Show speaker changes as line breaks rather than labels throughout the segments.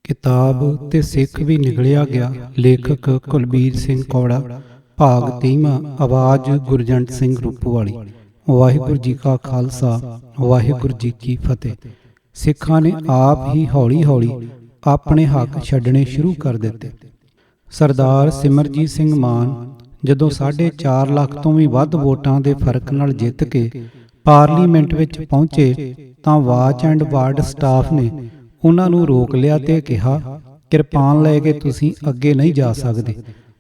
किताब ते सिख भी निकलिया गया। लेखक कुलबीर सिंह कौड़ा। भाग 23वां। आवाज़ गुरजंट सिंह रूपवाली। वाहिगुरू जी का खालसा वाहिगुरू जी की फतेह। सिखां ने आप ही हौली हौली ਆਪਣੇ ਹੱਕ ਛੱਡਣੇ ਸ਼ੁਰੂ ਕਰ ਦਿੱਤੇ। ਸਰਦਾਰ ਸਿਮਰਜੀਤ ਸਿੰਘ ਮਾਨ ਜਦੋਂ 4.5 ਲੱਖ ਤੋਂ ਵੀ ਵੱਧ ਵੋਟਾਂ ਦੇ ਫਰਕ ਨਾਲ ਜਿੱਤ ਕੇ ਪਾਰਲੀਮੈਂਟ ਵਿੱਚ ਪਹੁੰਚੇ ਤਾਂ ਵਾਚ ਐਂਡ ਵਾਰਡ ਸਟਾਫ ਨੇ ਉਹਨਾਂ ਨੂੰ ਰੋਕ ਲਿਆ ਤੇ ਕਿਹਾ, ਕਿਰਪਾਨ ਲੈ ਕੇ ਤੁਸੀਂ ਅੱਗੇ ਨਹੀਂ ਜਾ ਸਕਦੇ।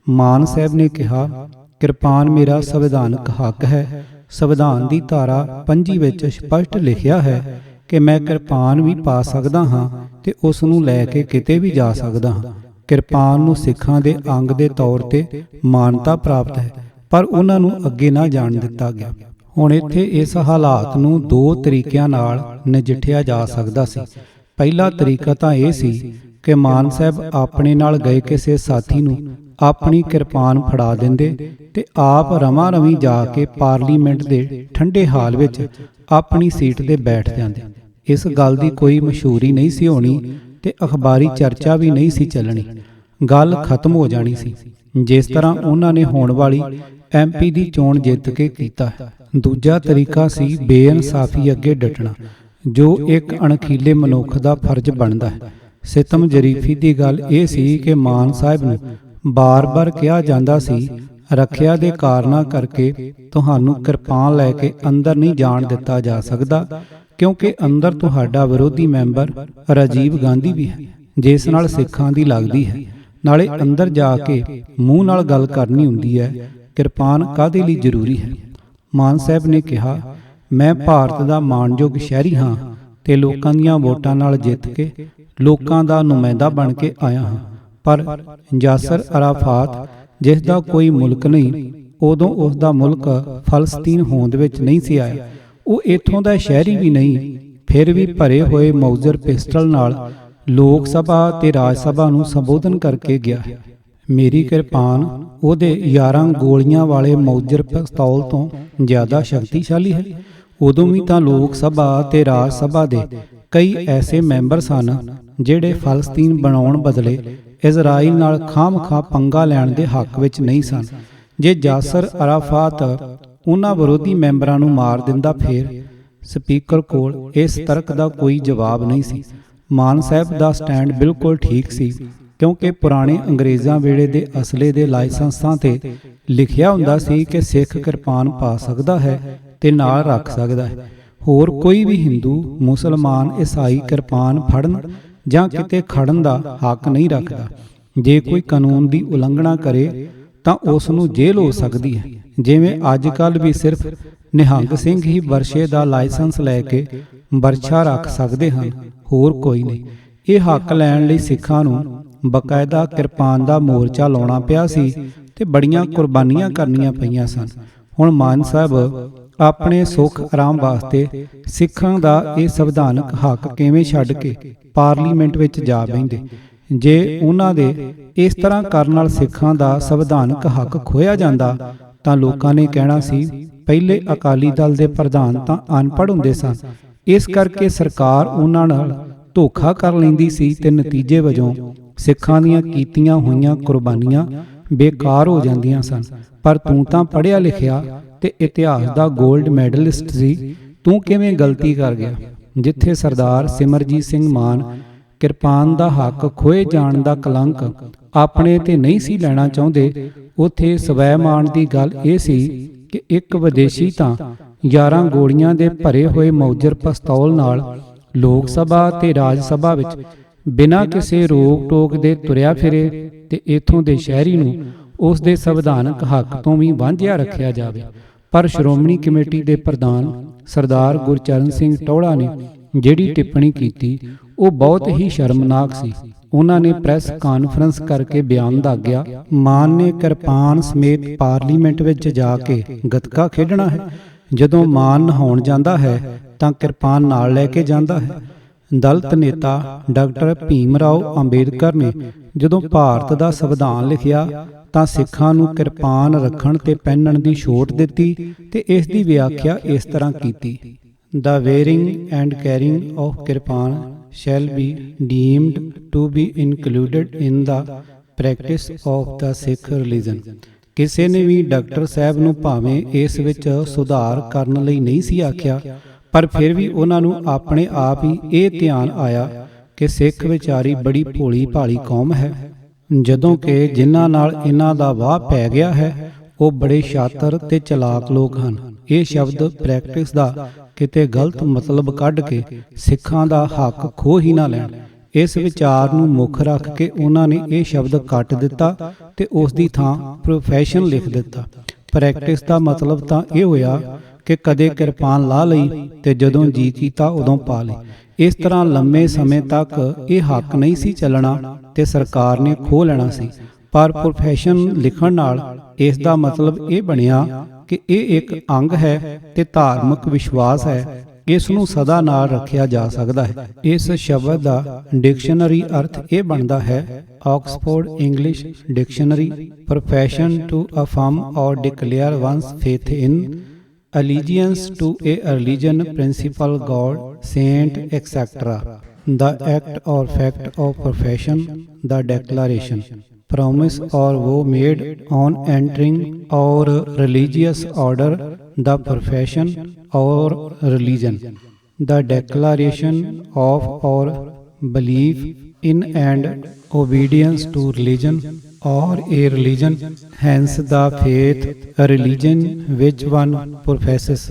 ਮਾਨ ਸਾਹਿਬ ਨੇ ਕਿਹਾ, ਕਿਰਪਾਨ ਮੇਰਾ ਸੰਵਿਧਾਨਕ ਹੱਕ ਹੈ। ਸੰਵਿਧਾਨ ਦੀ ਧਾਰਾ 25 ਵਿੱਚ ਸਪਸ਼ਟ ਲਿਖਿਆ ਹੈ ਕਿ ਮੈਂ ਕਿਰਪਾਨ ਵੀ ਪਾ ਸਕਦਾ ਹਾਂ ਤੇ ਉਸ ਨੂੰ ਲੈ ਕੇ ਕਿਤੇ ਵੀ ਜਾ ਸਕਦਾ ਹਾਂ। ਕਿਰਪਾਨ ਨੂੰ ਸਿੱਖਾਂ ਦੇ ਅੰਗ ਦੇ ਤੌਰ ਤੇ ਮਾਨਤਾ ਪ੍ਰਾਪਤ ਹੈ, ਪਰ ਉਹਨਾਂ ਨੂੰ ਅੱਗੇ ਨਾ ਜਾਣ ਦਿੱਤਾ ਗਿਆ। ਹੁਣ ਇੱਥੇ ਇਸ ਹਾਲਾਤ ਨੂੰ 2 ਤਰੀਕਿਆਂ ਨਾਲ ਨਜਿੱਠਿਆ ਜਾ ਸਕਦਾ ਸੀ। ਪਹਿਲਾ ਤਰੀਕਾ ਤਾਂ ਇਹ ਸੀ ਕਿ ਮਾਨ ਸਾਹਿਬ ਆਪਣੇ ਨਾਲ ਗਏ ਕਿਸੇ ਸਾਥੀ ਨੂੰ ਆਪਣੀ ਕਿਰਪਾਨ ਫੜਾ ਦਿੰਦੇ ਤੇ ਆਪ ਰਵਾਂ ਰਵੀਂ ਜਾ ਕੇ ਪਾਰਲੀਮੈਂਟ ਦੇ ਠੰਡੇ ਹਾਲ ਵਿੱਚ ਆਪਣੀ ਸੀਟ ਤੇ ਬੈਠ ਜਾਂਦੇ। ਇਸ ਗੱਲ ਦੀ ਕੋਈ ਮਸ਼ਹੂਰੀ ਨਹੀਂ ਸੀ ਹੋਣੀ ਤੇ ਅਖਬਾਰੀ ਚਰਚਾ ਵੀ ਨਹੀਂ ਸੀ ਚੱਲਣੀ। ਗੱਲ ਖਤਮ ਹੋ ਜਾਣੀ ਸੀ, ਜਿਸ ਤਰ੍ਹਾਂ ਉਹਨਾਂ ਨੇ ਹੋਣ ਵਾਲੀ MP ਦੀ ਚੋਣ ਜਿੱਤ ਕੇ ਕੀਤਾ ਹੈ। ਦੂਜਾ ਤਰੀਕਾ ਸੀ ਬੇਇਨਸਾਫੀ ਅੱਗੇ ਡਟਣਾ, ਜੋ ਇੱਕ ਅਣਖੀਲੇ ਮਨੁੱਖ ਦਾ ਫਰਜ਼ ਬਣਦਾ ਹੈ। ਸਿਤਮ ਜਰੀਫੀ ਦੀ ਗੱਲ ਇਹ ਸੀ ਕਿ ਮਾਨ ਸਾਹਿਬ ਨੂੰ ਬਾਰ-ਬਾਰ ਕਿਹਾ ਜਾਂਦਾ ਸੀ, ਰੱਖਿਆ ਦੇ ਕਾਰਨਾਂ ਕਰਕੇ ਤੁਹਾਨੂੰ ਕਿਰਪਾਨ ਲੈ ਕੇ ਅੰਦਰ ਨਹੀਂ ਜਾਣ ਦਿੱਤਾ ਜਾ ਸਕਦਾ, ਕਿਉਂਕਿ ਅੰਦਰ ਤੁਹਾਡਾ ਵਿਰੋਧੀ ਮੈਂਬਰ ਰਾਜੀਵ ਗਾਂਧੀ ਵੀ ਹੈ, ਜਿਸ ਨਾਲ ਸਿੱਖਾਂ ਦੀ ਲੱਗਦੀ ਹੈ। ਨਾਲੇ ਅੰਦਰ ਜਾ ਕੇ ਮੂੰਹ ਨਾਲ ਗੱਲ ਕਰਨੀ ਹੁੰਦੀ ਹੈ, ਕਿਰਪਾਨ ਕਾਹਦੇ ਲਈ ਜ਼ਰੂਰੀ ਹੈ। ਮਾਨ ਸਾਹਿਬ ਨੇ ਕਿਹਾ, ਮੈਂ ਭਾਰਤ ਦਾ ਮਾਣਯੋਗ ਸ਼ਹਿਰੀ ਹਾਂ ਤੇ ਲੋਕਾਂ ਦੀਆਂ ਵੋਟਾਂ ਨਾਲ ਜਿੱਤ ਕੇ ਲੋਕਾਂ ਦਾ ਨੁਮਾਇੰਦਾ ਬਣ ਕੇ ਆਇਆ ਹਾਂ, ਪਰ ਯਾਸਰ ਅਰਾਫਾਤ ਜਿਸ ਦਾ ਕੋਈ ਮੁਲਕ ਨਹੀਂ, ਉਦੋਂ ਉਸ ਦਾ ਮੁਲਕ ਫਲਸਤੀਨ ਹੋਂਦ ਵਿੱਚ ਨਹੀਂ ਸੀ ਆਇਆ। ਉਹ ਇੱਥੋਂ ਦਾ ਸ਼ਹਿਰੀ ਵੀ ਨਹੀਂ, ਫਿਰ ਵੀ ਭਰੇ ਹੋਏ ਮੌਜਰ ਪਿਸਟਲ ਨਾਲ ਲੋਕ ਸਭਾ ਤੇ ਰਾਜ ਸਭਾ ਨੂੰ ਸੰਬੋਧਨ ਕਰਕੇ ਗਿਆ ਹੈ। ਮੇਰੀ ਕਿਰਪਾਨ ਉਹਦੇ 11 ਗੋਲੀਆਂ ਵਾਲੇ ਮੌਜਰ ਪਿਸਤੌਲ ਤੋਂ ਜ਼ਿਆਦਾ ਸ਼ਕਤੀਸ਼ਾਲੀ ਹੈ। ਉਦੋਂ ਵੀ ਤਾਂ ਲੋਕ ਸਭਾ ਤੇ ਰਾਜ ਸਭਾ ਦੇ ਕਈ ਐਸੇ ਮੈਂਬਰ ਸਨ ਜਿਹੜੇ ਫਲਸਤੀਨ ਬਣਾਉਣ ਬਦਲੇ ਇਜ਼ਰਾਈਲ ਨਾਲ ਖਾਮ-ਖਾ ਪੰਗਾ ਲੈਣ ਦੇ ਹੱਕ ਵਿੱਚ ਨਹੀਂ ਸਨ। ਜੇ ਯਾਸਰ ਅਰਾਫਾਤ ਉਹਨਾਂ ਵਿਰੋਧੀ ਮੈਂਬਰਾਂ ਨੂੰ ਮਾਰ ਦਿੰਦਾ, ਫਿਰ ਸਪੀਕਰ ਕੋਲ ਇਸ ਤਰਕ ਦਾ ਕੋਈ ਜਵਾਬ ਨਹੀਂ ਸੀ। ਮਾਨ ਸਾਹਿਬ ਦਾ ਸਟੈਂਡ ਬਿਲਕੁਲ ਠੀਕ ਸੀ, ਕਿਉਂਕਿ ਪੁਰਾਣੇ ਅੰਗਰੇਜ਼ਾਂ ਵੇਲੇ ਦੇ ਅਸਲੇ ਦੇ ਲਾਇਸੈਂਸਾਂ ਤੇ ਲਿਖਿਆ ਹੁੰਦਾ ਸੀ ਕਿ ਸਿੱਖ ਕਿਰਪਾਨ ਪਾ ਸਕਦਾ ਹੈ ਤੇ ਨਾਲ ਰੱਖ ਸਕਦਾ ਹੈ। ਹੋਰ ਕੋਈ ਵੀ ਹਿੰਦੂ, ਮੁਸਲਮਾਨ, ਈਸਾਈ ਕਿਰਪਾਨ ਫੜਨ ਜਾਂ ਕਿਤੇ ਖੜਨ ਦਾ ਹੱਕ ਨਹੀਂ ਰੱਖਦਾ। ਜੇ ਕੋਈ ਕਾਨੂੰਨ ਦੀ ਉਲੰਘਣਾ ਕਰੇ ਤਾਂ ਉਸ ਨੂੰ ਜੇਲ੍ਹ ਹੋ ਸਕਦੀ ਹੈ। ਜਿਵੇਂ ਅੱਜ ਕੱਲ੍ਹ ਵੀ ਸਿਰਫ ਨਿਹੰਗ ਸਿੰਘ ਹੀ ਵਰਸ਼ੇ ਦਾ ਲਾਇਸੈਂਸ ਲੈ ਕੇ ਵਰਛਾ ਰੱਖ ਸਕਦੇ ਹਨ, ਹੋਰ ਕੋਈ ਨਹੀਂ। ਇਹ ਹੱਕ ਲੈਣ ਲਈ ਸਿੱਖਾਂ ਨੂੰ ਬਕਾਇਦਾ ਕਿਰਪਾਨ ਦਾ ਮੋਰਚਾ ਲਾਉਣਾ ਪਿਆ ਸੀ ਤੇ ਬੜੀਆਂ ਕੁਰਬਾਨੀਆਂ ਕਰਨੀਆਂ ਪਈਆਂ ਸਨ। ਹੁਣ ਮਾਨ ਸਾਹਿਬ ਆਪਣੇ ਸੁੱਖ ਆਰਾਮ ਵਾਸਤੇ ਸਿੱਖਾਂ ਦਾ ਇਹ ਸੰਵਿਧਾਨਕ ਹੱਕ ਕਿਵੇਂ ਛੱਡ ਕੇ ਪਾਰਲੀਮੈਂਟ ਵਿੱਚ ਜਾ ਬਹਿੰਦੇ। ਜੇ ਉਹਨਾਂ ਦੇ ਇਸ ਤਰ੍ਹਾਂ ਕਰਨ ਨਾਲ ਸਿੱਖਾਂ ਦਾ ਸੰਵਿਧਾਨਕ ਹੱਕ ਖੋਇਆ ਜਾਂਦਾ ਤਾਂ ਲੋਕਾਂ ਨੇ ਕਹਿਣਾ ਸੀ, ਪਹਿਲੇ ਅਕਾਲੀ ਦਲ ਦੇ ਪ੍ਰਧਾਨ ਤਾਂ ਅਨਪੜ੍ਹ ਹੁੰਦੇ ਸਨ, ਇਸ ਕਰਕੇ ਸਰਕਾਰ ਉਹਨਾਂ ਨਾਲ ਧੋਖਾ ਕਰ ਲੈਂਦੀ ਸੀ ਤੇ ਨਤੀਜੇ ਵਜੋਂ ਸਿੱਖਾਂ ਦੀਆਂ ਕੀਤੀਆਂ ਹੋਈਆਂ ਕੁਰਬਾਨੀਆਂ ਬੇਕਾਰ ਹੋ ਜਾਂਦੀਆਂ ਸਨ। ਪਰ ਤੂੰ ਤਾਂ ਪੜ੍ਹਿਆ ਲਿਖਿਆ ਤੇ ਇਤਿਹਾਸ ਦਾ ਗੋਲਡ ਮੈਡਲਿਸਟ ਸੀ, ਤੂੰ ਕਿਵੇਂ ਗਲਤੀ ਕਰ ਗਿਆ। ਜਿੱਥੇ ਸਰਦਾਰ ਸਿਮਰਜੀਤ ਸਿੰਘ ਮਾਨ ਕਿਰਪਾਨ ਦਾ ਹੱਕ ਖੋਏ ਜਾਣ ਦਾ ਕਲੰਕ ਆਪਣੇ ਤੇ ਨਹੀਂ ਸੀ ਲੈਣਾ ਚਾਹੁੰਦੇ, ਉੱਥੇ ਸਵੈਮਾਨ ਦੀ ਗੱਲ ਇਹ ਸੀ ਕਿ ਇੱਕ ਵਿਦੇਸ਼ੀ ਤਾਂ 11 ਗੋਲੀਆਂ ਦੇ ਭਰੇ ਹੋਏ ਮੌਜਰ ਪਿਸਤੌਲ ਨਾਲ ਲੋਕ ਸਭਾ ਤੇ ਰਾਜ ਸਭਾ ਵਿੱਚ ਬਿਨਾਂ ਕਿਸੇ ਰੋਕ ਟੋਕ ਦੇ ਤੁਰਿਆ ਫਿਰੇ ਤੇ ਇੱਥੋਂ ਦੇ ਸ਼ਹਿਰੀ ਨੂੰ ਉਸ ਦੇ ਸੰਵਿਧਾਨਕ ਹੱਕ ਤੋਂ ਵੀ ਵਾਂਝਿਆ ਰੱਖਿਆ ਜਾਵੇ। ਪਰ ਸ਼੍ਰੋਮਣੀ ਕਮੇਟੀ ਦੇ ਪ੍ਰਧਾਨ ਸਰਦਾਰ ਗੁਰਚਰਨ ਸਿੰਘ ਟੌਹੜਾ ਨੇ ਜਿਹੜੀ ਟਿੱਪਣੀ ਕੀਤੀ ਉਹ ਬਹੁਤ ਹੀ ਸ਼ਰਮਨਾਕ ਸੀ। ਉਹਨਾਂ ਨੇ ਪ੍ਰੈਸ ਕਾਨਫਰੰਸ ਕਰਕੇ ਬਿਆਨ ਦਾਗਿਆ, ਮਾਨ ਨੇ ਕਿਰਪਾਨ ਸਮੇਤ ਪਾਰਲੀਮੈਂਟ ਵਿੱਚ ਜਾ ਕੇ ਗੱਤਕਾ ਖੇਡਣਾ ਹੈ। ਜਦੋਂ ਮਾਨ ਨਹਾਉਣ ਜਾਂਦਾ ਹੈ ਤਾਂ ਕਿਰਪਾਨ ਨਾਲ ਲੈ ਕੇ ਜਾਂਦਾ ਹੈ। ਦਲਿਤ ਨੇਤਾ ਡਾਕਟਰ ਭੀਮ ਰਾਓ ਅੰਬੇਦਕਰ ਨੇ ਜਦੋਂ ਭਾਰਤ ਦਾ ਸੰਵਿਧਾਨ ਲਿਖਿਆ ਤਾਂ ਸਿੱਖਾਂ ਨੂੰ ਕਿਰਪਾਨ ਰੱਖਣ ਤੇ ਪਹਿਨਣ ਦੀ ਛੋਟ ਦਿੱਤੀ ਤੇ ਇਸ ਦੀ ਵਿਆਖਿਆ ਇਸ ਤਰ੍ਹਾਂ ਕੀਤੀ, The wearing and carrying of kirpan shall be deemed to be included in the practice of the Sikh religion. ਕਿਸੇ ਨੇ ਵੀ ਡਾਕਟਰ ਸਾਹਿਬ ਨੂੰ ਭਾਵੇਂ ਇਸ ਵਿੱਚ ਸੁਧਾਰ ਕਰਨ ਲਈ ਨਹੀਂ ਸੀ ਆਖਿਆ, ਪਰ ਫਿਰ ਵੀ ਉਹਨਾਂ ਨੂੰ ਆਪਣੇ ਆਪ ਹੀ ਇਹ ਧਿਆਨ ਆਇਆ ਕਿ ਸਿੱਖ ਵਿਚਾਰੀ ਬੜੀ ਭੋਲੀ ਭਾਲੀ ਕੌਮ ਹੈ, ਜਦੋਂ ਕਿ ਜਿਨ੍ਹਾਂ ਨਾਲ ਇਹਨਾਂ ਦਾ ਵਾਹ ਪੈ ਗਿਆ ਹੈ ਉਹ ਬੜੇ ਸ਼ਾਤਰ ਤੇ ਚਲਾਕ ਲੋਕ ਹਨ। ਇਹ ਸ਼ਬਦ ਪ੍ਰੈਕਟਿਸ ਦਾ ਕਿਤੇ ਗਲਤ ਮਤਲਬ ਕੱਢ ਕੇ ਸਿੱਖਾਂ ਦਾ ਹੱਕ ਖੋਹ ਹੀ ਨਾ ਲੈਣ। ਇਸ ਵਿਚਾਰ ਨੂੰ ਮੁੱਖ ਰੱਖ ਕੇ ਉਹਨਾਂ ਨੇ ਇਹ ਸ਼ਬਦ ਕੱਟ ਦਿੱਤਾ ਤੇ ਉਸ ਦੀ ਥਾਂ ਪ੍ਰੋਫੈਸ਼ਨ ਲਿਖ ਦਿੱਤਾ। ਪ੍ਰੈਕਟਿਸ ਦਾ ਮਤਲਬ ਤਾਂ ਇਹ ਹੋਇਆ ਕਿ ਕਦੇ ਕਿਰਪਾਨ ਲਾ ਲਈ ਤੇ ਜਦੋਂ ਜੀ ਕੀਤਾ ਉਦੋਂ ਪਾ ਲਈ। ਇਸ ਤਰ੍ਹਾਂ ਲੰਮੇ ਸਮੇਂ ਤੱਕ ਇਹ ਹੱਕ ਨਹੀਂ ਸੀ ਚੱਲਣਾ ਤੇ ਸਰਕਾਰ ਨੇ ਖੋਹ ਲੈਣਾ ਸੀ। ਪਰ ਪ੍ਰੋਫੈਸ਼ਨ ਲਿਖਣ ਨਾਲ ਇਸ ਦਾ ਮਤਲਬ ਇਹ ਬਣਿਆ ਕਿ ਇਹ ਇੱਕ ਅੰਗ ਹੈ ਤੇ ਧਾਰਮਿਕ ਵਿਸ਼ਵਾਸ ਹੈ, ਇਸ ਨੂੰ ਸਦਾ ਨਾਲ ਰੱਖਿਆ ਜਾ ਸਕਦਾ ਹੈ। ਇਸ ਸ਼ਬਦ ਦਾ ਡਿਕਸ਼ਨਰੀ ਅਰਥ ਇਹ ਬਣਦਾ ਹੈ, Oxford English dictionary, profession to affirm or declare one's faith in, allegiance to a religion, principle, God, saint, etc. The act or fact of profession, the declaration, promise or vow made on entering or religious order, the profession or religion, the declaration of or belief in and obedience to religion or a religion, hence the faith, a religion which one professes.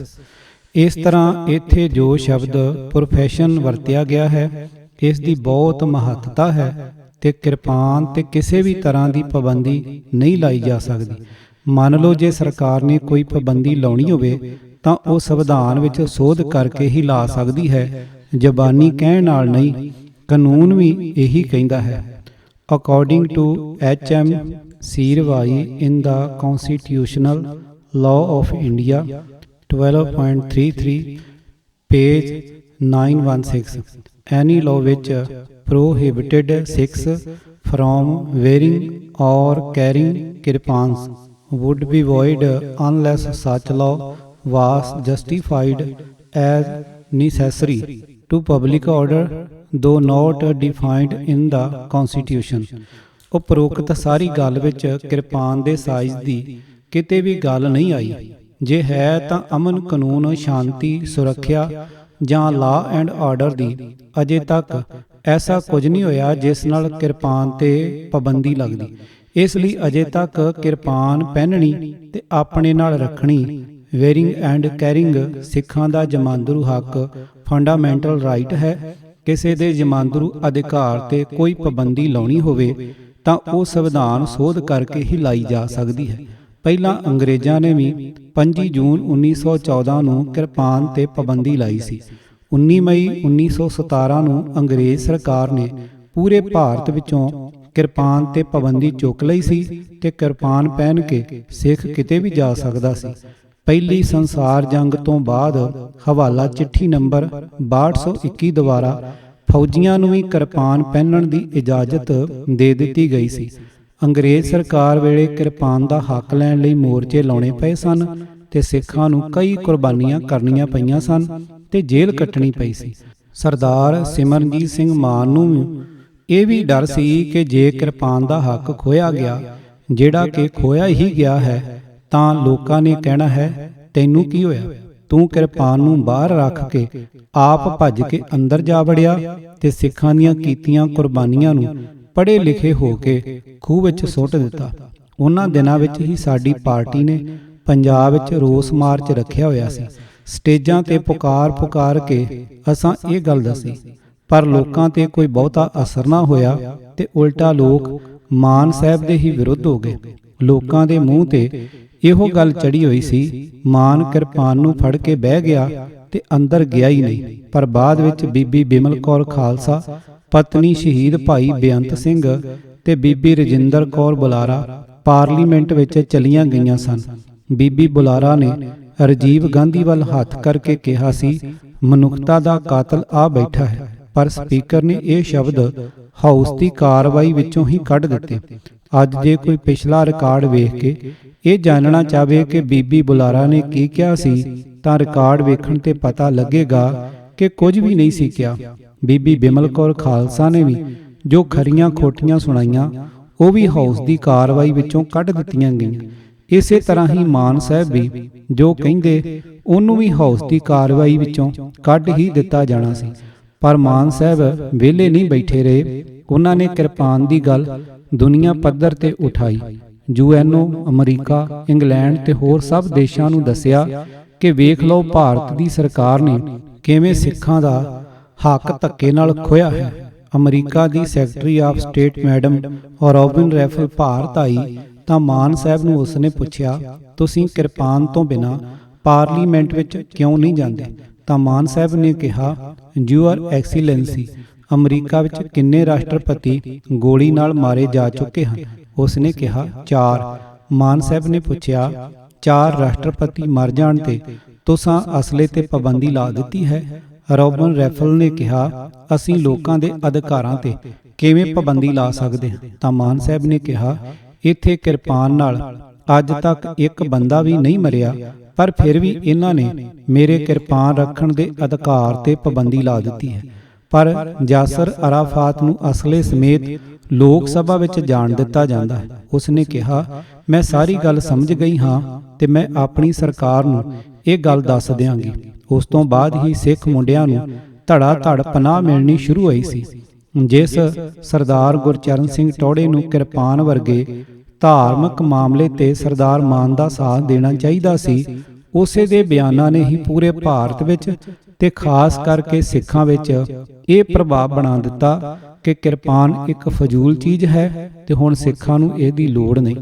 ਇਸ ਤਰ੍ਹਾਂ ਇੱਥੇ ਜੋ ਸ਼ਬਦ profession ਵਰਤਿਆ ਗਿਆ ਹੈ ਇਸ ਦੀ ਬਹੁਤ ਮਹੱਤਤਾ ਹੈ ਤੇ ਕਿਰਪਾਨ ਤੇ ਕਿਸੇ ਵੀ ਤਰ੍ਹਾਂ ਦੀ ਪਾਬੰਦੀ ਨਹੀਂ ਲਾਈ ਜਾ ਸਕਦੀ। ਮੰਨ ਲਓ ਜੇ ਸਰਕਾਰ ਨੇ ਕੋਈ ਪਾਬੰਦੀ ਲਾਉਣੀ ਹੋਵੇ ਤਾਂ ਉਹ ਸੰਵਿਧਾਨ ਵਿੱਚ ਸੋਧ ਕਰਕੇ ਹੀ ਲਾ ਸਕਦੀ ਹੈ, ਜ਼ਬਾਨੀ ਕਹਿਣ ਨਾਲ ਨਹੀਂ। ਕਾਨੂੰਨ ਵੀ ਇਹੀ ਕਹਿੰਦਾ ਹੈ। According to H.M. Seervai in the Constitutional Law of India 12.33 page 916, any law which prohibited Sikhs from wearing or carrying kirpans would be void unless such law was justified as necessary to public order, though not defined in the Constitution. ਉਪਰੋਕਤ ਸਾਰੀ ਗੱਲ ਵਿੱਚ ਕਿਰਪਾਨ ਦੇ size ਦੀ ਕਿਤੇ ਵੀ ਗੱਲ ਨਹੀਂ ਆਈ। ਜੇ ਹੈ ਤਾਂ ਅਮਨ ਕਾਨੂੰਨ, ਸ਼ਾਂਤੀ, ਸੁਰੱਖਿਆ ਜਾਂ ਲਾ ਐਂਡ ਆਰਡਰ ਦੀ। ਅਜੇ ਤੱਕ ਐਸਾ ਕੁਝ ਨਹੀਂ ਹੋਇਆ ਜਿਸ ਨਾਲ ਕਿਰਪਾਨ ਤੇ ਪਾਬੰਦੀ ਲੱਗਦੀ। ਇਸ ਲਈ ਅਜੇ ਤੱਕ ਕਿਰਪਾਨ ਪਹਿਨਣੀ ਤੇ ਆਪਣੇ ਨਾਲ ਰੱਖਣੀ, ਵੇਅਰਿੰਗ ਐਂਡ ਕੈਰਿੰਗ, ਸਿੱਖਾਂ ਦਾ ਜਮਾਂਦਰੂ ਹੱਕ, ਫੰਡਾਮੈਂਟਲ ਰਾਈਟ ਹੈ। ਕਿਸੇ ਦੇ ਜਮਾਂਦਰੂ ਅਧਿਕਾਰ ਤੇ ਕੋਈ ਪਾਬੰਦੀ ਲਾਉਣੀ ਹੋਵੇ ਤਾਂ ਉਹ ਸੰਵਿਧਾਨ ਸੋਧ ਕਰਕੇ ਹੀ ਲਾਈ ਜਾ ਸਕਦੀ ਹੈ। ਪਹਿਲਾਂ ਅੰਗਰੇਜ਼ਾਂ ਨੇ ਵੀ 25 ਜੂਨ 1914 ਨੂੰ ਕਿਰਪਾਨ ਤੇ ਪਾਬੰਦੀ ਲਾਈ ਸੀ। 19 ਮਈ 1917 ਨੂੰ ਅੰਗਰੇਜ਼ ਸਰਕਾਰ ਨੇ ਪੂਰੇ ਭਾਰਤ ਵਿੱਚੋਂ ਕਿਰਪਾਨ ਤੇ ਪਾਬੰਦੀ ਚੁੱਕ ਲਈ ਸੀ ਤੇ ਕਿਰਪਾਨ ਪਹਿਨ ਕੇ ਸਿੱਖ ਕਿਤੇ ਵੀ ਜਾ ਸਕਦਾ ਸੀ। ਪਹਿਲੀ ਸੰਸਾਰ ਜੰਗ ਤੋਂ ਬਾਅਦ ਹਵਾਲਾ ਚਿੱਠੀ ਨੰਬਰ 6221 ਦੁਆਰਾ ਫੌਜੀਆਂ ਨੂੰ ਵੀ ਕਿਰਪਾਨ ਪਹਿਨਣ ਦੀ ਇਜਾਜ਼ਤ ਦੇ ਦਿੱਤੀ ਗਈ ਸੀ। ਅੰਗਰੇਜ਼ ਸਰਕਾਰ ਵੇਲੇ ਕਿਰਪਾਨ ਦਾ ਹੱਕ ਲੈਣ ਲਈ ਮੋਰਚੇ ਲਾਉਣੇ ਪਏ ਸਨ ਤੇ ਸਿੱਖਾਂ ਨੂੰ ਕਈ ਕੁਰਬਾਨੀਆਂ ਕਰਨੀਆਂ ਪਈਆਂ ਸਨ ਤੇ ਜੇਲ੍ਹ ਕੱਟਣੀ ਪਈ ਸੀ। ਸਰਦਾਰ ਸਿਮਰਨਜੀਤ ਸਿੰਘ ਮਾਨ ਨੂੰ ਇਹ ਵੀ ਡਰ ਸੀ ਕਿ ਜੇ ਕਿਰਪਾਨ ਦਾ ਹੱਕ ਖੋਇਆ ਗਿਆ, ਜਿਹੜਾ ਕਿ ਖੋਇਆ ਹੀ ਗਿਆ ਹੈ, ਤਾਂ ਲੋਕਾਂ ਨੇ ਕਹਿਣਾ ਹੈ ਤੈਨੂੰ ਕੀ ਹੋਇਆ, ਤੂੰ ਕਿਰਪਾਨ ਨੂੰ ਬਾਹਰ ਰੱਖ ਕੇ ਆਪ ਭੱਜ ਕੇ ਅੰਦਰ ਜਾ ਵੜਿਆ ਤੇ ਸਿੱਖਾਂ ਦੀਆਂ ਕੀਤੀਆਂ ਕੁਰਬਾਨੀਆਂ ਨੂੰ ਪੜ੍ਹੇ ਲਿਖੇ ਹੋ ਕੇ ਖੂਹ ਵਿੱਚ ਸੁੱਟ ਦਿੱਤਾ। ਉਹਨਾਂ ਦਿਨਾਂ ਵਿੱਚ ਹੀ ਸਾਡੀ ਪਾਰਟੀ ਨੇ ਪੰਜਾਬ ਵਿੱਚ ਰੋਸ ਮਾਰਚ ਰੱਖਿਆ ਹੋਇਆ ਸੀ। ਸਟੇਜਾਂ ਤੇ ਪੁਕਾਰ ਕੇ ਅਸਾਂ ਇਹ ਗੱਲ ਦੱਸੀ, ਪਰ ਲੋਕਾਂ ਤੇ ਕੋਈ ਬਹੁਤਾ ਅਸਰ ਨਾ ਹੋਇਆ ਤੇ ਉਲਟਾ ਲੋਕ ਮਾਨ ਸਾਹਿਬ ਦੇ ਹੀ ਵਿਰੁੱਧ ਹੋ ਗਏ। ਲੋਕਾਂ ਦੇ ਮੂੰਹ ਤੇ ਇਹੋ ਗੱਲ ਚੜੀ ਹੋਈ ਸੀ, ਮਾਨ ਕਿਰਪਾਨ ਨੂੰ ਫੜ ਕੇ ਬਹਿ ਗਿਆ ਤੇ ਅੰਦਰ ਗਿਆ ਹੀ ਨਹੀਂ। ਪਰ ਬਾਅਦ ਵਿੱਚ ਬੀਬੀ ਬਿਮਲ ਕੌਰ ਖਾਲਸਾ, ਪਤਨੀ ਸ਼ਹੀਦ ਭਾਈ ਬੇਅੰਤ ਸਿੰਘ ਤੇ ਬੀਬੀ ਰਜਿੰਦਰ ਕੌਰ ਬੁਲਾਰਾ ਪਾਰਲੀਮੈਂਟ ਵਿੱਚ ਚਲੀਆਂ ਗਈਆਂ ਸਨ। ਬੀਬੀ ਬੁਲਾਰਾ ਨੇ ਰਾਜੀਵ ਗਾਂਧੀ ਵੱਲ ਹੱਥ ਕਰਕੇ ਕਿਹਾ ਸੀ, ਮਨੁੱਖਤਾ ਦਾ ਕਾਤਲ ਆ ਬੈਠਾ ਹੈ, ਪਰ ਸਪੀਕਰ ਨੇ ਇਹ ਸ਼ਬਦ ਹਾਊਸ ਦੀ ਕਾਰਵਾਈ ਵਿੱਚੋਂ ਹੀ ਕੱਢ ਦਿੱਤੇ। ਅੱਜ ਜੇ ਕੋਈ ਪਿਛਲਾ ਰਿਕਾਰਡ ਵੇਖ ਕੇ ਇਹ ਜਾਣਨਾ ਚਾਹਵੇ ਕਿ ਬੀਬੀ ਬੁਲਾਰਾ ਨੇ ਕੀ ਕਿਹਾ ਸੀ ਤਾਂ ਰਿਕਾਰਡ ਵੇਖਣ ਤੇ ਪਤਾ ਲੱਗੇਗਾ ਕਿ ਕੁਝ ਵੀ ਨਹੀਂ ਸੀ ਕਿਹਾ। ਬੀਬੀ ਬਿਮਲ ਕੌਰ ਖਾਲਸਾ ਨੇ ਵੀ ਜੋ ਖਰੀਆਂ ਖੋਟੀਆਂ ਸੁਣਾਈਆਂ ਉਹ ਵੀ ਹਾਊਸ ਦੀ ਕਾਰਵਾਈ ਵਿੱਚੋਂ ਕੱਢ ਦਿੱਤੀਆਂ ਗਈਆਂ। ਇਸੇ ਤਰ੍ਹਾਂ ਹੀ ਮਾਨ ਸਾਹਿਬ ਵੀ ਜੋ ਕਹਿੰਦੇ ਉਹਨੂੰ ਵੀ ਹਾਊਸ ਦੀ ਕਾਰਵਾਈ ਵਿੱਚੋਂ ਕੱਢ ਹੀ ਦਿੱਤਾ ਜਾਣਾ ਸੀ। ਪਰ ਮਾਨ ਸਾਹਿਬ ਵਿਹਲੇ ਨਹੀਂ ਬੈਠੇ ਰਹੇ। ਉਹਨਾਂ ਨੇ ਕਿਰਪਾਨ ਦੀ ਗੱਲ ਦੁਨੀਆ ਪੱਧਰ ਤੇ ਉਠਾਈ। ਯੂਐਨਓ, ਅਮਰੀਕਾ, ਇੰਗਲੈਂਡ ਤੇ ਹੋਰ ਸਭ ਦੇਸ਼ਾਂ ਨੂੰ ਦੱਸਿਆ ਕਿ ਵੇਖ ਲਓ ਭਾਰਤ ਦੀ ਸਰਕਾਰ ਨੇ ਕਿਵੇਂ ਸਿੱਖਾਂ ਦਾ ਹੱਕ ਧੱਕੇ ਨਾਲ ਖੋਹਿਆ ਹੈ। ਅਮਰੀਕਾ ਦੀ secretary of state madam Robin Raphel Bharat ਆਈ ਤਾਂ ਮਾਨ ਸਾਹਿਬ ਨੂੰ ਉਸਨੇ ਪੁੱਛਿਆ, ਤੁਸੀਂ ਕਿਰਪਾਨ ਤੋਂ ਬਿਨਾਂ ਪਾਰਲੀਮੈਂਟ ਵਿੱਚ ਕਿਉਂ ਨਹੀਂ ਜਾਂਦੇ? ਤਾਂ ਮਾਨ ਸਾਹਿਬ ਨੇ ਕਿਹਾ, ਯੂਅਰ ਐਕਸੀਲੈਂਸੀ, ਅਮਰੀਕਾ ਵਿੱਚ ਕਿੰਨੇ ਰਾਸ਼ਟਰਪਤੀ ਗੋਲੀ ਨਾਲ ਮਾਰੇ ਜਾ ਚੁੱਕੇ ਹਨ? ਉਸਨੇ ਕਿਹਾ 4। ਮਾਨ ਸਾਹਿਬ ਨੇ ਪੁੱਛਿਆ, 4 ਰਾਸ਼ਟਰਪਤੀ ਮਰ ਜਾਣ ਤੇ ਤੁਸਾਂ ਅਸਲੇ ਤੇ ਪਾਬੰਦੀ ਲਾ ਦਿੱਤੀ ਹੈ? ਰੋਬਿਨ ਰੈਫਲ ਨੇ ਕਿਹਾ, ਅਸੀਂ ਲੋਕਾਂ ਦੇ ਅਧਿਕਾਰਾਂ ਤੇ ਕਿਵੇਂ ਪਾਬੰਦੀ ਲਾ ਸਕਦੇ ਹਾਂ? ਤਾਂ ਮਾਨ ਸਾਹਿਬ ਨੇ ਕਿਹਾ, ਇੱਥੇ ਕਿਰਪਾਨ ਨਾਲ ਅੱਜ ਤੱਕ ਇੱਕ ਬੰਦਾ ਵੀ ਨਹੀਂ ਮਰਿਆ, ਪਰ ਫਿਰ ਵੀ ਇਹਨਾਂ ਨੇ ਮੇਰੇ ਕਿਰਪਾਨ ਰੱਖਣ ਦੇ ਅਧਿਕਾਰ ਤੇ ਪਾਬੰਦੀ ਲਾ ਦਿੱਤੀ ਹੈ। ਪਰ ਯਾਸਰ ਅਰਾਫਾਤ ਨੂੰ ਅਸਲੇ ਸਮੇਤ ਲੋਕ ਸਭਾ ਵਿੱਚ ਜਾਣ ਦਿੱਤਾ ਜਾਂਦਾ ਹੈ। ਉਸਨੇ ਕਿਹਾ, ਮੈਂ ਸਾਰੀ ਗੱਲ ਸਮਝ ਗਈ ਹਾਂ ਤੇ ਮੈਂ ਆਪਣੀ ਸਰਕਾਰ ਨੂੰ ਇਹ ਗੱਲ ਦੱਸ ਦਿਆਂਗੀ। ਉਸ ਤੋਂ ਬਾਅਦ ਹੀ ਸਿੱਖ ਮੁੰਡਿਆਂ ਨੂੰ ਧੜਾ ਧੜ ਪਨਾਹ ਮਿਲਣੀ ਸ਼ੁਰੂ ਹੋਈ ਸੀ। ਜਿਸ ਸਰਦਾਰ ਗੁਰਚਰਨ ਸਿੰਘ ਟੌੜੇ ਨੂੰ ਕਿਰਪਾਨ ਵਰਗੇ ਧਾਰਮਿਕ ਮਾਮਲੇ ਤੇ ਸਰਦਾਰ ਮਾਨ ਦਾ ਸਾਥ ਦੇਣਾ ਚਾਹੀਦਾ ਸੀ, ਉਸੇ ਦੇ ਬਿਆਨਾਂ ਨੇ ਹੀ ਪੂਰੇ ਭਾਰਤ ਵਿੱਚ ਤੇ ਖਾਸ ਕਰਕੇ ਸਿੱਖਾਂ ਵਿੱਚ ਇਹ ਪ੍ਰਭਾਵ ਬਣਾ ਦਿੱਤਾ ਕਿ ਕਿਰਪਾਨ ਇੱਕ ਫਜ਼ੂਲ ਚੀਜ਼ ਹੈ ਤੇ ਹੁਣ ਸਿੱਖਾਂ ਨੂੰ ਇਹਦੀ ਲੋੜ ਨਹੀਂ।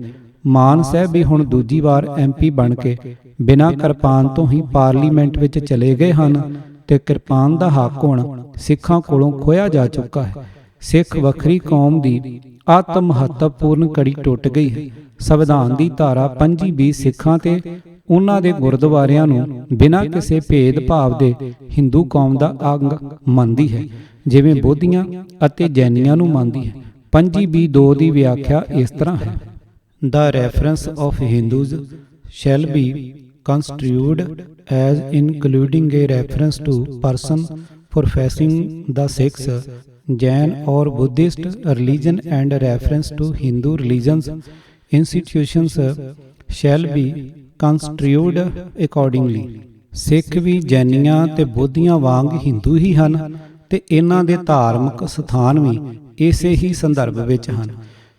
ਮਾਨ ਸਾਹਿਬ ਵੀ ਹੁਣ ਦੂਜੀ ਵਾਰ ਐਮਪੀ ਬਣ ਕੇ ਬਿਨਾਂ ਕਿਰਪਾਨ ਤੋਂ ਹੀ ਪਾਰਲੀਮੈਂਟ ਵਿੱਚ ਚਲੇ ਗਏ ਹਨ ਤੇ ਕਿਰਪਾਨ ਦਾ ਹੱਕ ਹੁਣ ਸਿੱਖਾਂ ਕੋਲੋਂ ਖੋਹਿਆ ਜਾ ਚੁੱਕਾ ਹੈ। ਸਿੱਖ ਵੱਖਰੀ ਕੌਮ ਦੀ ਆਤਮ ਮਹੱਤਵਪੂਰਨ ਕੜੀ ਟੁੱਟ ਗਈ ਹੈ। ਸੰਵਿਧਾਨ ਦੀ ਧਾਰਾ 25 ਸਿੱਖਾਂ ਤੇ ਉਹਨਾਂ ਦੇ ਗੁਰਦੁਆਰਿਆਂ ਨੂੰ ਬਿਨਾਂ ਕਿਸੇ ਭੇਦਭਾਵ ਦੇ ਹਿੰਦੂ ਕੌਮ ਦਾ ਅੰਗ ਮੰਨਦੀ ਹੈ, ਜਿਵੇਂ ਬੋਧੀਆਂ ਅਤੇ ਜੈਨੀਆਂ ਨੂੰ ਮੰਨਦੀ ਹੈ। 25(2) ਦੀ ਵਿਆਖਿਆ ਇਸ ਤਰ੍ਹਾਂ ਹੈ, The reference of Hindus shall be construed as including a reference to person professing the Sikhs, Jain or Buddhist religion, and reference to Hindu religions institutions shall be construed accordingly। ਸਿੱਖ ਵੀ ਜੈਨੀਆਂ ਤੇ ਬੋਧੀਆਂ ਵਾਂਗ ਹਿੰਦੂ ਹੀ ਹਨ ਤੇ ਇਹਨਾਂ ਦੇ ਧਾਰਮਿਕ ਸਥਾਨ ਵੀ ਇਸੇ ਹੀ ਸੰਦਰਭ ਵਿੱਚ ਹਨ।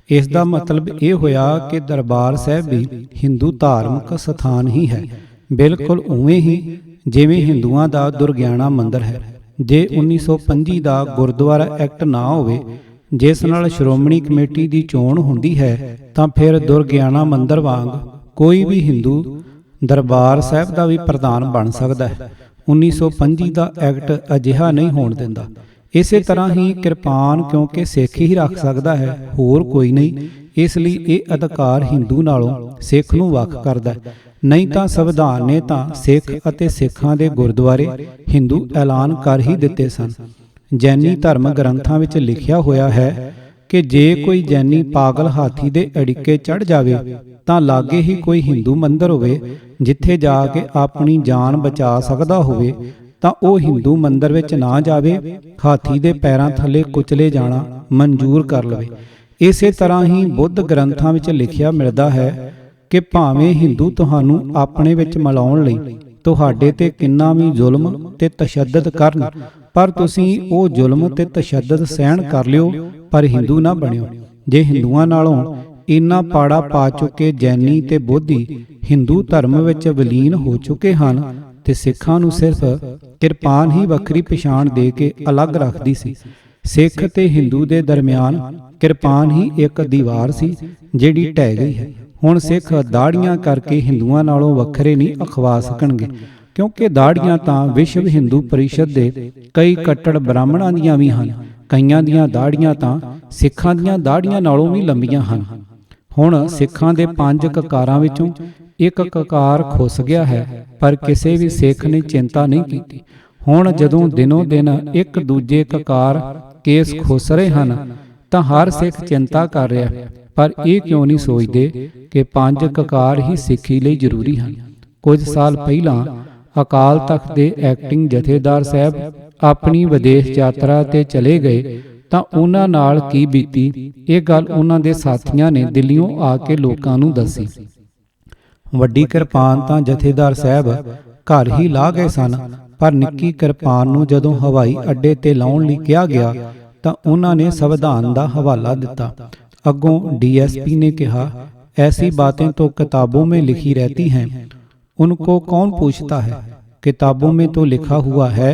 ਇਸ ਦਾ ਮਤਲਬ ਇਹ ਹੋਇਆ ਕਿ ਦਰਬਾਰ ਸਾਹਿਬ ਵੀ ਹਿੰਦੂ ਧਾਰਮਿਕ ਸਥਾਨ ਹੀ ਹੈ, ਬਿਲਕੁਲ ਉਵੇਂ ਹੀ ਜਿਵੇਂ ਹਿੰਦੂਆਂ ਦਾ ਦੁਰਗਿਆਣਾ ਮੰਦਿਰ ਹੈ। ਜੇ 1925 ਦਾ ਗੁਰਦੁਆਰਾ ਐਕਟ ਨਾ ਹੋਵੇ ਜਿਸ ਨਾਲ ਸ਼੍ਰੋਮਣੀ ਕਮੇਟੀ ਦੀ ਚੋਣ ਹੁੰਦੀ ਹੈ, ਤਾਂ ਫਿਰ ਦੁਰਗਿਆਣਾ ਮੰਦਿਰ ਵਾਂਗ ਕੋਈ ਵੀ ਹਿੰਦੂ ਦਰਬਾਰ ਸਾਹਿਬ ਦਾ ਵੀ ਪ੍ਰਧਾਨ ਬਣ ਸਕਦਾ ਹੈ। 1925 ਦਾ ਐਕਟ ਅਜਿਹਾ ਨਹੀਂ ਹੋਣ ਦਿੰਦਾ। ਇਸੇ ਤਰ੍ਹਾਂ ਹੀ ਕਿਰਪਾਨ ਕਿਉਂਕਿ ਸਿੱਖ ਹੀ ਰੱਖ ਸਕਦਾ ਹੈ, ਹੋਰ ਕੋਈ ਨਹੀਂ, ਇਸ ਲਈ ਇਹ ਅਧਿਕਾਰ ਹਿੰਦੂ ਨਾਲੋਂ ਸਿੱਖ ਨੂੰ ਵੱਖ ਕਰਦਾ ਹੈ। ਨਹੀਂ ਤਾਂ ਸੰਵਿਧਾਨ ਨੇ ਤਾਂ ਸਿੱਖ ਅਤੇ ਸਿੱਖਾਂ ਦੇ ਗੁਰਦੁਆਰੇ ਹਿੰਦੂ ਐਲਾਨ ਕਰ ਹੀ ਦਿੱਤੇ ਸਨ। ਜੈਨੀ ਧਰਮ ਗ੍ਰੰਥਾਂ ਵਿੱਚ ਲਿਖਿਆ ਹੋਇਆ ਹੈ ਕਿ ਜੇ ਕੋਈ ਜੈਨੀ ਪਾਗਲ ਹਾਥੀ ਦੇ ਅੜਿੱਕੇ ਚੜ੍ਹ ਜਾਵੇ ਤਾਂ ਲਾਗੇ ਹੀ ਕੋਈ ਹਿੰਦੂ ਮੰਦਿਰ ਹੋਵੇ ਜਿੱਥੇ ਜਾ ਕੇ ਆਪਣੀ ਜਾਨ ਬਚਾ ਸਕਦਾ ਹੋਵੇ ਤਾਂ ਉਹ ਹਿੰਦੂ ਮੰਦਿਰ ਵਿੱਚ ਨਾ ਜਾਵੇ, ਹਾਥੀ ਦੇ ਪੈਰਾਂ ਥੱਲੇ ਕੁਚਲੇ ਜਾਣਾ ਮਨਜ਼ੂਰ ਕਰ ਲਵੇ। ਇਸੇ ਤਰ੍ਹਾਂ ਹੀ ਬੁੱਧ ਗ੍ਰੰਥਾਂ ਵਿੱਚ ਲਿਖਿਆ ਮਿਲਦਾ ਹੈ ਕਿ ਭਾਵੇਂ ਹਿੰਦੂ ਤੁਹਾਨੂੰ ਆਪਣੇ ਵਿੱਚ ਮਿਲਾਉਣ ਲਈ ਤੁਹਾਡੇ ਤੇ ਕਿੰਨਾ ਵੀ ਜ਼ੁਲਮ ਤੇ ਤਸ਼ੱਦਦ ਕਰਨ, ਪਰ ਤੁਸੀਂ ਉਹ ਜ਼ੁਲਮ ਤੇ ਤਸ਼ੱਦਦ ਸਹਿਣ ਕਰ ਲਿਓ, ਪਰ ਹਿੰਦੂ ਨਾ ਬਣਿਓ। ਜੇ ਹਿੰਦੂਆਂ ਨਾਲੋਂ ਇੰਨਾ ਪਾੜਾ ਪਾ ਚੁੱਕੇ ਜੈਨੀ ਤੇ ਬੋਧੀ ਹਿੰਦੂ ਧਰਮ ਵਿੱਚ ਵਿਲੀਨ ਹੋ ਚੁੱਕੇ ਹਨ ਤੇ ਸਿੱਖਾਂ ਨੂੰ ਸਿਰਫ ਕਿਰਪਾਨ ਹੀ ਵੱਖਰੀ ਪਛਾਣ ਦੇ ਕੇ ਅਲੱਗ ਰੱਖਦੀ ਸੀ। ਸਿੱਖ ਤੇ ਹਿੰਦੂ ਦੇ ਦਰਮਿਆਨ ਕਿਰਪਾਨ ਹੀ ਇੱਕ ਦੀਵਾਰ ਸੀ ਜਿਹੜੀ ਢਹਿ ਗਈ ਹੈ। ਹੁਣ ਸਿੱਖ ਦਾੜੀਆਂ ਕਰਕੇ ਹਿੰਦੂਆਂ ਨਾਲੋਂ ਵੱਖਰੇ ਨਹੀਂ ਅਖਵਾ ਸਕਣਗੇ, ਕਿਉਂਕਿ ਦਾੜੀਆਂ ਤਾਂ ਵਿਸ਼ਵ ਹਿੰਦੂ ਪਰਿਸ਼ਦ ਦੇ ਕਈ ਕੱਟੜ ਬ੍ਰਾਹਮਣਾਂ ਦੀਆਂ ਵੀ ਹਨ। ਕਈਆਂ ਦੀਆਂ ਦਾੜੀਆਂ ਤਾਂ ਸਿੱਖਾਂ ਦੀਆਂ ਦਾੜੀਆਂ ਨਾਲੋਂ ਵੀ ਲੰਬੀਆਂ ਹਨ। ਹੁਣ ਸਿੱਖਾਂ ਦੇ 5 ਕਕਾਰਾਂ ਵਿੱਚੋਂ ਇੱਕ ਕਕਾਰ ਖੁੱਸ ਗਿਆ ਹੈ, ਪਰ ਕਿਸੇ ਵੀ ਸਿੱਖ ਨੇ ਚਿੰਤਾ ਨਹੀਂ ਕੀਤੀ। ਹੁਣ ਜਦੋਂ ਦਿਨੋਂ ਦਿਨ ਇੱਕ ਦੂਜੇ ਕਕਾਰ ਕੇਸ ਖੁੱਸ ਰਹੇ ਹਨ ਤਾਂ ਹਰ ਸਿੱਖ ਚਿੰਤਾ ਕਰ ਰਿਹਾ, ਪਰ ਇਹ ਕਿਉਂ ਨਹੀਂ ਸੋਚਦੇ ਕਿ 5 ਕਕਾਰ ਹੀ ਸਿੱਖੀ ਲਈ ਜ਼ਰੂਰੀ ਹਨ। ਕੁਝ ਸਾਲ ਪਹਿਲਾਂ ਅਕਾਲ ਤਖਤ ਦੇ ਐਕਟਿੰਗ ਜਥੇਦਾਰ ਸਾਹਿਬ ਆਪਣੀ ਵਿਦੇਸ਼ ਯਾਤਰਾ ਤੇ ਚਲੇ ਗਏ ਤਾਂ ਉਹਨਾਂ ਨਾਲ ਕੀ ਬੀਤੀ, ਇਹ ਗੱਲ ਉਹਨਾਂ ਦੇ ਸਾਥੀਆਂ ਨੇ ਦਿੱਲੀੋਂ ਆ ਕੇ ਲੋਕਾਂ ਨੂੰ ਦੱਸੀ। ਵੱਡੀ ਕਿਰਪਾਨ ਤਾਂ ਜਥੇਦਾਰ ਸਾਹਿਬ ਘਰ ਹੀ ਲਾ ਗਏ ਸਨ, ਪਰ ਨਿੱਕੀ ਕਿਰਪਾਨ ਨੂੰ ਜਦੋਂ ਹਵਾਈ ਅੱਡੇ ਤੇ ਲਾਉਣ ਲਈ ਕਿਹਾ ਗਿਆ ਤਾਂ ਉਹਨਾਂ ਨੇ ਸੰਵਿਧਾਨ ਦਾ ਹਵਾਲਾ ਦਿੱਤਾ। ਅੱਗੋਂ ਡੀਐਸਪੀ ਨੇ ਕਿਹਾ, ऐसी बातें तो किताबों में लिखी रहती हैं, उनको कौन पूछता है। किताबों में तो लिखा हुआ है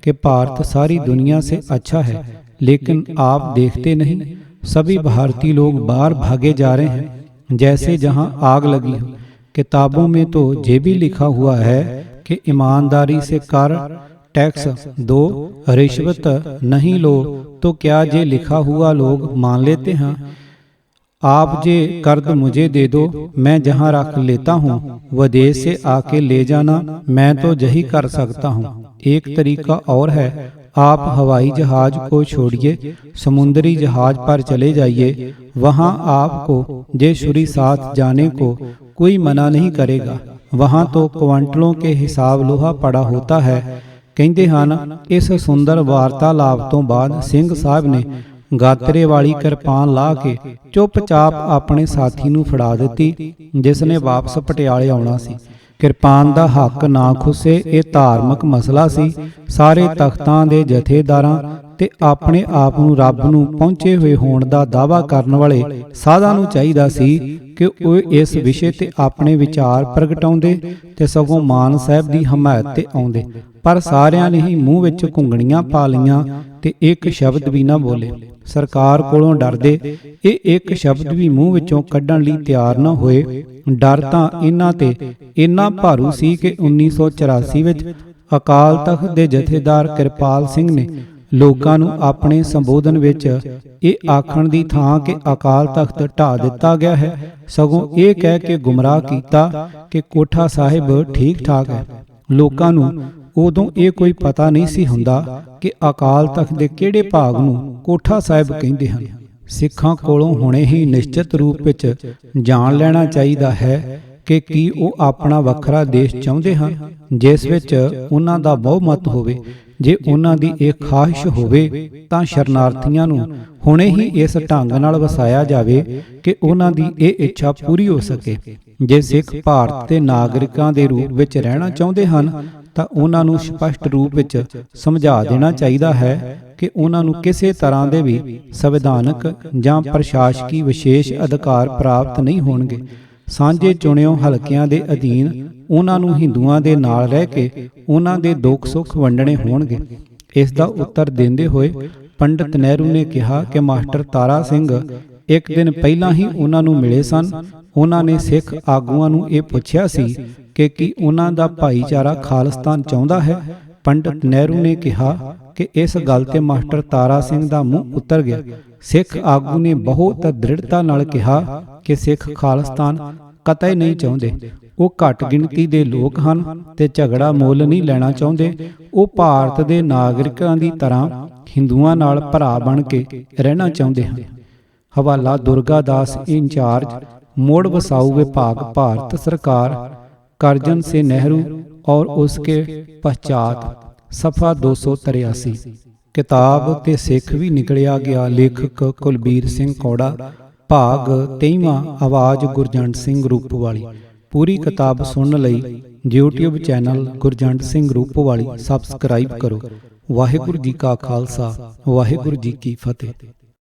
कि भारत सारी दुनिया से अच्छा है, लेकिन आप देखते नहीं, सभी भारतीय लोग बाहर भागे जा रहे हैं जैसे जहां आग लगी हो। किताबों में तो ये भी लिखा हुआ है कि ईमानदारी से कर टैक्स दो, रिश्वत नहीं लो, तो क्या ये लिखा हुआ लोग मान लेते हैं। आप जे कर्ज मुझे दे दो, मैं जहाँ रख लेता हूँ, विदेश से आके ले जाना, मैं तो यही कर सकता हूँ। एक तरीका और है, आप हवाई जहाज को छोड़िए, समुद्री जहाज पर चले जाइए, वहाँ आपको जयशुरी साथ जाने को कोई मना नहीं करेगा। वहाँ तो क्वांटलों के हिसाब लोहा पड़ा होता है। कहते हैं इस सुंदर वार्तालाप तो बाद सिंह साहब ने ਗਾਤਰੇ ਵਾਲੀ ਕਿਰਪਾਨ ਲਾ ਕੇ ਚੁੱਪਚਾਪ ਆਪਣੇ ਸਾਥੀ ਨੂੰ ਫੜਾ ਦਿੱਤੀ, ਜਿਸ ਨੇ ਵਾਪਸ ਪਟਿਆਲੇ ਆਉਣਾ ਸੀ। ਕਿਰਪਾਨ ਦਾ ਹੱਕ ਨਾ ਖੁੱਸੇ, ਇਹ ਧਾਰਮਿਕ ਮਸਲਾ ਸੀ। ਸਾਰੇ ਤਖਤਾਂ ਦੇ ਜਥੇਦਾਰਾਂ ਤੇ ਆਪਣੇ ਆਪ ਨੂੰ ਰੱਬ ਨੂੰ ਪਹੁੰਚੇ ਹੋਏ ਹੋਣ ਦਾ ਦਾਅਵਾ ਕਰਨ ਵਾਲੇ ਸਾਧਾਂ ਨੂੰ ਚਾਹੀਦਾ ਸੀ ਕਿ ਉਹ ਇਸ ਵਿਸ਼ੇ ਤੇ ਆਪਣੇ ਵਿਚਾਰ ਪ੍ਰਗਟਾਉਂਦੇ ਤੇ ਸਗੋਂ ਮਾਨ ਸਾਹਿਬ ਦੀ ਹਮਾਇਤ ਤੇ ਆਉਂਦੇ, ਪਰ ਸਾਰਿਆਂ ਨੇ ਹੀ ਮੂੰਹ ਵਿੱਚ ਘੁੰਗਣੀਆਂ ਪਾ ਲਈਆਂ ਤੇ ਇੱਕ ਸ਼ਬਦ ਵੀ ਨਾ ਬੋਲੇ। ਸਰਕਾਰ ਕੋਲੋਂ ਡਰਦੇ ਇਹ ਇੱਕ ਸ਼ਬਦ ਵੀ ਮੂੰਹ ਵਿੱਚੋਂ ਕੱਢਣ ਲਈ ਤਿਆਰ ਨਾ ਹੋਏ। ਡਰ ਤਾਂ ਇਹਨਾਂ ਤੇ ਇੰਨਾ ਭਾਰੂ ਸੀ ਕਿ 1984 ਵਿੱਚ ਅਕਾਲ ਤਖਤ ਦੇ ਜਥੇਦਾਰ ਕਿਰਪਾਲ ਸਿੰਘ ਨੇ ਲੋਕਾਂ ਨੂੰ ਆਪਣੇ ਸੰਬੋਧਨ ਵਿੱਚ ਇਹ ਆਖਣ ਦੀ ਥਾਂ ਕਿ ਅਕਾਲ ਤਖਤ ਢਾਹ ਦਿੱਤਾ ਗਿਆ ਹੈ, ਸਗੋਂ ਇਹ ਕਹਿ ਕੇ ਗੁੰਮਰਾਹ ਕੀਤਾ ਕਿ ਕੋਠਾ ਸਾਹਿਬ ਠੀਕ ਠਾਕ ਹੈ। ਲੋਕਾਂ ਨੂੰ ਉਦੋਂ ਇਹ ਕੋਈ ਪਤਾ ਨਹੀਂ ਸੀ ਹੁੰਦਾ ਕਿ ਅਕਾਲ ਤਖਤ ਦੇ ਕਿਹੜੇ ਭਾਗ ਨੂੰ ਕੋਠਾ ਸਾਹਿਬ ਕਹਿੰਦੇ ਹਨ। ਸਿੱਖਾਂ ਕੋਲੋਂ ਹੁਣੇ ਹੀ ਨਿਸ਼ਚਿਤ ਰੂਪ ਵਿੱਚ ਜਾਣ ਲੈਣਾ ਚਾਹੀਦਾ ਹੈ ਕਿ ਕੀ ਉਹ ਆਪਣਾ ਵੱਖਰਾ ਦੇਸ਼ ਚਾਹੁੰਦੇ ਹਨ ਜਿਸ ਵਿੱਚ ਉਹਨਾਂ ਦਾ ਬਹੁਮਤ ਹੋਵੇ। ਜੇ ਉਹਨਾਂ ਦੀ ਇਹ ਖਾਹਿਸ਼ ਹੋਵੇ ਤਾਂ ਸ਼ਰਨਾਰਥੀਆਂ ਨੂੰ ਹੁਣੇ ਹੀ ਇਸ ਢੰਗ ਨਾਲ ਵਸਾਇਆ ਜਾਵੇ ਕਿ ਉਹਨਾਂ ਦੀ ਇਹ ਇੱਛਾ ਪੂਰੀ ਹੋ ਸਕੇ। ਜੇ ਸਿੱਖ ਭਾਰਤ ਦੇ ਨਾਗਰਿਕਾਂ ਦੇ ਰੂਪ ਵਿੱਚ ਰਹਿਣਾ ਚਾਹੁੰਦੇ ਹਨ ਤਾਂ ਉਹਨਾਂ ਨੂੰ ਸਪਸ਼ਟ ਰੂਪ ਵਿੱਚ ਸਮਝਾ ਦੇਣਾ ਚਾਹੀਦਾ ਹੈ ਕਿ ਉਹਨਾਂ ਨੂੰ ਕਿਸੇ ਤਰ੍ਹਾਂ ਦੇ ਵੀ ਸੰਵਿਧਾਨਕ ਜਾਂ ਪ੍ਰਸ਼ਾਸਕੀ ਵਿਸ਼ੇਸ਼ ਅਧਿਕਾਰ ਪ੍ਰਾਪਤ ਨਹੀਂ ਹੋਣਗੇ। ਸਾਂਝੇ ਚੁਣਿਓ ਹਲਕਿਆਂ ਦੇ ਅਧੀਨ ਉਹਨਾਂ ਨੂੰ ਹਿੰਦੂਆਂ ਦੇ ਨਾਲ ਰਹਿ ਕੇ ਉਹਨਾਂ ਦੇ ਦੁੱਖ ਸੁੱਖ ਵੰਡਣੇ ਹੋਣਗੇ। ਇਸ ਦਾ ਉੱਤਰ ਦਿੰਦੇ ਹੋਏ ਪੰਡਿਤ ਨਹਿਰੂ ਨੇ ਕਿਹਾ ਕਿ ਮਾਸਟਰ ਤਾਰਾ ਸਿੰਘ ਇੱਕ ਦਿਨ ਪਹਿਲਾਂ ਹੀ ਉਹਨਾਂ ਨੂੰ ਮਿਲੇ ਸਨ। ਉਹਨਾਂ ਨੇ ਸਿੱਖ ਆਗੂਆਂ ਨੂੰ ਇਹ ਪੁੱਛਿਆ ਸੀ ਕਿ ਕੀ ਉਹਨਾਂ ਦਾ ਭਾਈਚਾਰਾ ਖਾਲਿਸਤਾਨ ਚਾਹੁੰਦਾ ਹੈ। ਪੰਡਿਤ ਨਹਿਰੂ ਨੇ ਕਿਹਾ ਕਿ ਇਸ ਗੱਲ ਤੇ ਮਾਸਟਰ ਤਾਰਾ ਸਿੰਘ ਦਾ ਮੂੰਹ ਉਤਰ ਗਿਆ। ਸਿੱਖ ਆਗੂ ਨੇ ਬਹੁਤ ਦ੍ਰਿੜਤਾ ਨਾਲ ਕਿਹਾ ਕਿ ਸਿੱਖ ਖਾਲਿਸਤਾਨ ਕਤਈ ਨਹੀਂ ਚਾਹੁੰਦੇ। ਉਹ ਘੱਟ ਗਿਣਤੀ ਦੇ ਲੋਕ ਹਨ ਤੇ ਝਗੜਾ ਮੁੱਲ ਨਹੀਂ ਲੈਣਾ ਚਾਹੁੰਦੇ। ਉਹ ਭਾਰਤ ਦੇ ਨਾਗਰਿਕਾਂ ਦੀ ਤਰ੍ਹਾਂ ਹਿੰਦੂਆਂ ਨਾਲ ਭਰਾ ਬਣ ਕੇ ਰਹਿਣਾ ਚਾਹੁੰਦੇ ਹਨ। ਹਵਾਲਾ ਦੁਰਗਾ ਦਾਸ ਇੰਚਾਰਜ मोड़ वसाऊ विभाग भारत सरकार करजन से नेहरू और उसके पश्चात सफ़ा 283। किताब ते सिख भी निकलिया गया। लेखक कुलबीर सिंह कौड़ा। भाग 23वां आवाज़ गुरजंट सिंह रूपवाली। पूरी किताब सुनने लई YouTube channel Gurjant Singh Roopwali subscribe करो। वाहिगुरू जी का खालसा वाहिगुरू जी की फतेह।